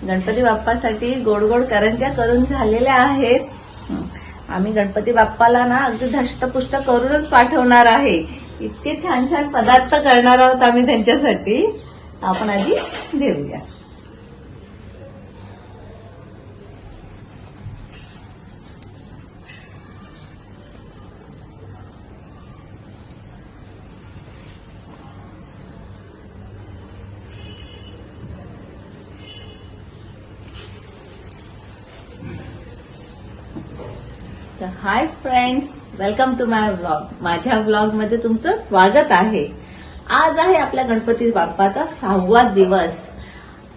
गणपती बाप्पासाठी गोड गोड करंज्या करून झालेल्या आहेत। आम्ही गणपती बाप्पाला ना अगदी धष्टपुष्ट करूनच पाठवणार आहे। इतके छान छान पदार्थ करणार आहोत आम्ही त्यांच्यासाठी। आपण आधी देऊया। Hi friends, welcome to my vlog. माझ्या व्लॉग मध्ये तुमचं स्वागत आहे। आज आहे आपल्या गणपती बाप्पाचा 6वा दिवस।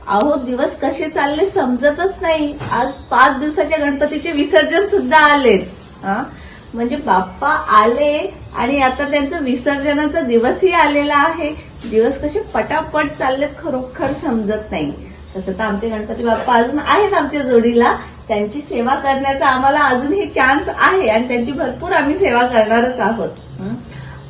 अहो दिवस कसे चालले समजतच नाही। आज 5 दिवसाच्या गणपतीचे विसर्जन सुद्धा आलेत। म्हणजे बाप्पा आले आणि आता त्यांचं विसर्जनाचा दिवसही आलेला आहे। दिवस कसे पटापट चाललेत खरोखर समजत नाही। तसं तर आमचे गणपती बाप्पा अजून आहेत आमच्या जोडीला। त्यांची सेवा करण्याचा आम्हाला अजूनही चान्स आहे आणि त्यांची भरपूर आम्ही सेवा करणारच आहोत।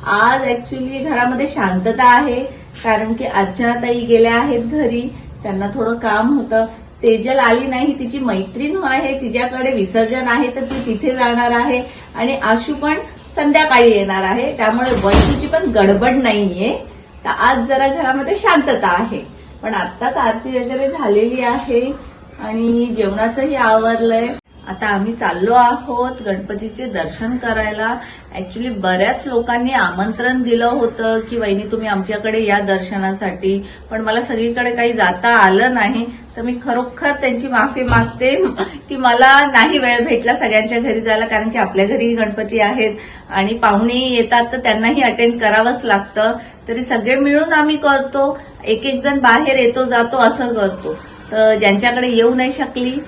आज ऍक्च्युली घरामध्ये शांतता आहे, कारण की अर्चनाताई गेल्या आहेत घरी। त्यांना थोडं काम होतं। तेजल आली नाही, तिची मैत्रीण आहे, तिच्याकडे विसर्जन आहे तर ती तिथे जाणार आहे। आणि आशू पण संध्याकाळी येणार आहे, त्यामुळे वैशूची पण गडबड नाहीये। तर आज जरा घरामध्ये शांतता आहे। पण आत्ताच आरती वगैरे झालेली आहे आणि जेवणाचंही आवरलंय। आता आम्ही चाललो आहोत गणपतीचे दर्शन करायला। ऍक्च्युली बऱ्याच लोकांनी आमंत्रण दिलं होतं की वहिनी तुम्ही आमच्याकडे या दर्शनासाठी, पण मला सगळीकडे काही जाता आलं नाही। तर मी खरोखर त्यांची माफी मागते की मला नाही वेळ भेटला सगळ्यांच्या घरी जायला, कारण की आपल्या घरी गणपती आहेत आणि पाहुणे येतात तर त्यांनाही अटेंड करावंच लागतं। तरी सगळे मिळून आम्ही करतो, एक एक जण बाहेर येतो जातो असं करतो। तर ज्यांच्याकडे येऊ नाही शकली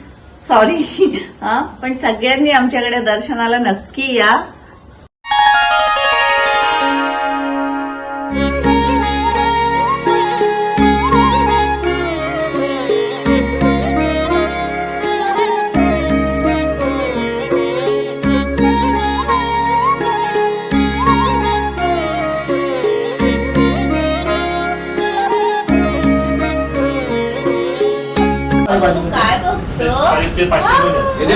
सॉरी। पण सगळ्यांनी आमच्याकडे दर्शनाला नक्की या। काय बघतो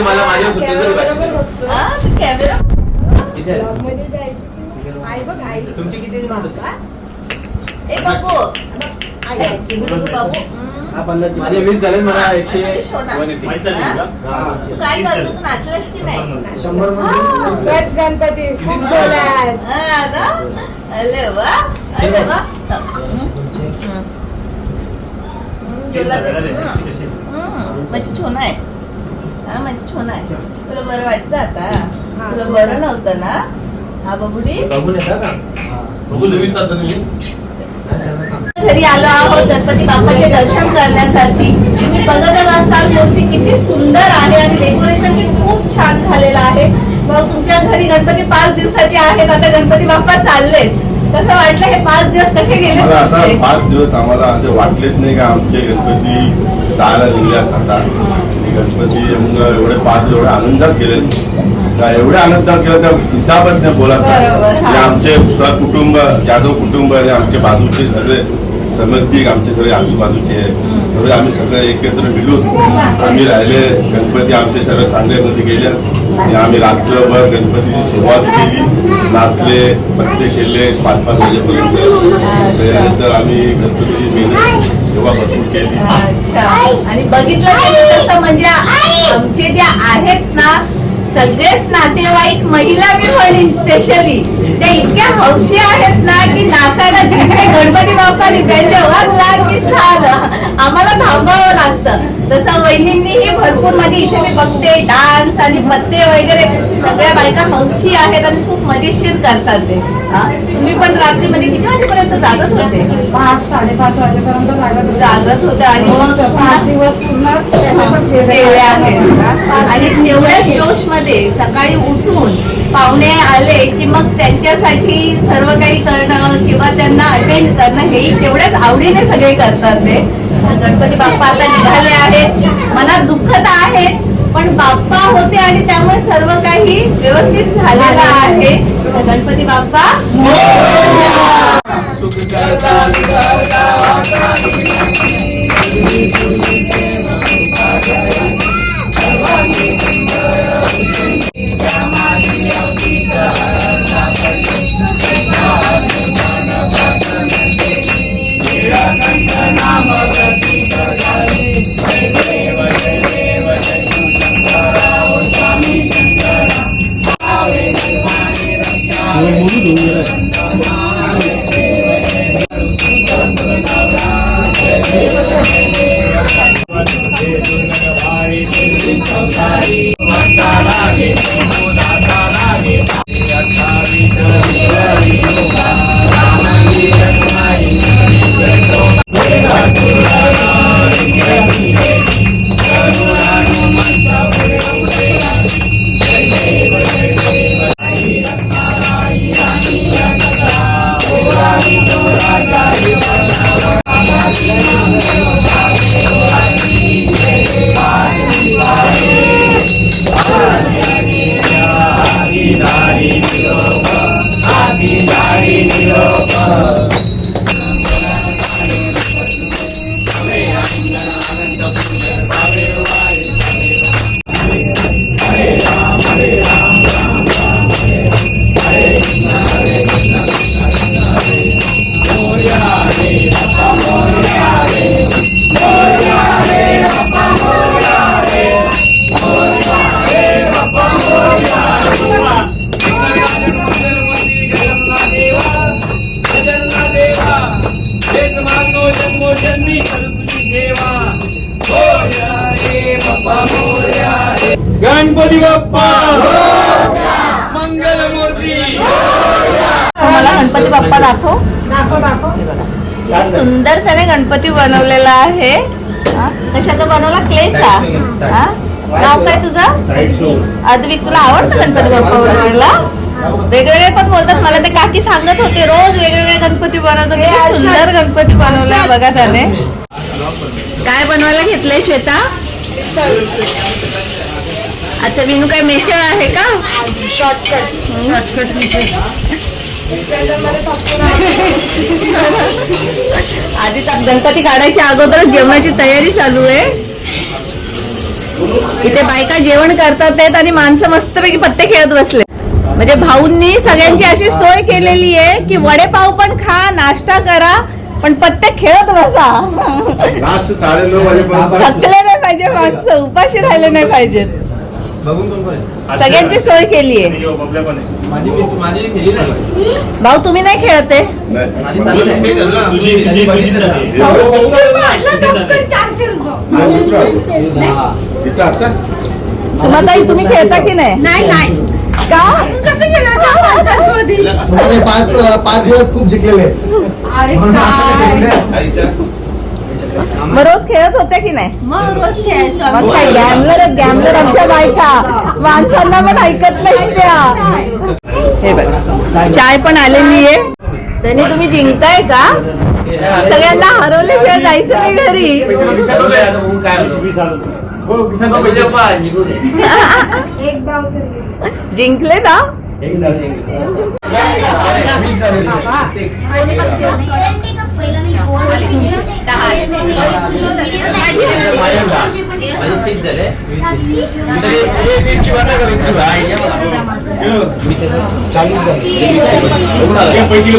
मला माझ्या कॅमेरा तुमची किती ए बाबू बाबू माझे 20 झाले, मला 100 तू काय करतो? तू नाचलास की नाही? 100 गणपती अरे वा अरे वा। म्हणजे छोना आहे। म्हणजे छोना आहे। तुला बरं वाटतं आता? तुला बरं नव्हतं ना? हा बबुडी घरी आलो आहोत गणपती बाप्पाचे दर्शन करण्यासाठी। तुम्ही बघतच असाल मूर्ती किती सुंदर आहे आणि डेकोरेशन खूप छान झालेलं आहे। मग तुमच्या घरी गणपती 5 दिवसाचे आहेत, आता गणपती बाप्पा चाललेत। कसं वाटलं हे 5 दिवस कसे गेले? आता 5 दिवस आम्हाला असे वाटलेच नाही का आमचे गणपती जायला निघल्यात। आता गणपती एवढे 5 एवढे आनंदात गेले, एवढ्या आनंदात गेले तर हिसाबच नाही बोलत। आमचे कुटुंब जाधव कुटुंब आणि आमचे बाजूचे सगळे समर्थिक, आमचे सगळे आजूबाजूचे सगळे आम्ही सगळे एकत्र मिळून आम्ही राहिले। गणपती आमचे सर्व चांगल्यामध्ये गेले आणि आम्ही रात्रभर गणपतीची सुरुवात केली, नाचले, पत्ते खेळले 5-5 वाजेपर्यंत। त्यानंतर आम्ही गणपतीची मेहनत सेवा भरपूर केली। आणि बघितलं तसं म्हणजे आमचे जे आहेत ना सगळेच नातेवाईक, महिला मी म्हणेन स्पेशली, त्या इतक्या हौशी आहेत ना की नाचायला जिथे गणपती बाप्पाने त्यांच्या वाजला की झालं, आम्हाला थांबावं लागतं। तसं वहिनींनीही भरपूर, म्हणजे इथे मी बघते डान्स आणि पत्ते वगैरे सगळ्या बायका हौशी आहेत आणि खूप मजेशीर करतात ते। तुम्ही पण रात्रीमध्ये किती वाजेपर्यंत जागत होते? 5-5:30 वाजेपर्यंत जागत होते आणि मग 5 दिवस पूर्ण केले आहेत। आणि तेवढ्याच जोश मध्ये सकाळी उठून पाहुणे आले की मग त्यांच्यासाठी सर्व काही करणं किंवा त्यांना अटेंड करणं हेही तेवढ्याच आवडीने सगळे करतात ते। गणपती बाप्पा आता निघाले आहेत, मनात दुःख तर आहेच, पण बाप्पा होते आणि त्यामुळे सर्व काही व्यवस्थित झालेलं आहे। गणपती बाप्पा गणपती बाप्पा मंगल मूर्ती. मला गणपती बाप्पा दाखव. किती सुंदर त्याने गणपती बनवलेला आहे. हा? कशाचा बनवला? क्लेचा. हा? नाव काय तुझं? अद्विक. तुला आवडतं गणपती बाप्पा बनवायला? वेगवेगळे पण बोलतात. मला ते काकी सांगत होते रोज वेगवेगळे गणपती बनवतात. किती सुंदर गणपती बनवलाय बघा त्याने. काय बनवायला घेतलंय श्वेता? अच्छा विनू काय मिसळ आहे का? शॉर्टकट मिसळ. आधीच गणपती काढायच्या अगोदर जेवणाची तयारी चालू आहे. इथे बायका जेवण करतात आहेत आणि माणसं मस्तपैकी पत्ते खेळत बसले. म्हणजे भाऊंनी सगळ्यांची अशी सोय केलेली आहे की वडेपाव पण खा, नाश्ता करा, पण पत्ते खेळत बसा. लास्ट 9:30 वाजेपर्यंत थकले नाही पाहिजे माणसं, उपाशी राहिले नाही पाहिजेत. बघून कोण कोण आहे? सगळ्यांची सोय केली आहे. माझी खेळली नाही. भाऊ तुम्ही नाही खेळत आहे? माझी चालू आहे. इथं आता सुमाताई तुम्ही खेळता की नाही? नाही का? कसं केलं? सुमारे 5 दिवस खूप जिंकलेले अरे काय मग रोज खेळत होते की नाही? मग रोज खेळायचं. मग काय गॅमलर आहेत, गॅमलर आमच्या बायका. माणसांना पण ऐकत नाही त्या. हे बघ चाय पण आलेली आहे. त्यांनी तुम्ही जिंकताय का? सगळ्यांना हरवल्याशिवाय जायचं नाही घरी. एक डाव जिंकले ना? पैसे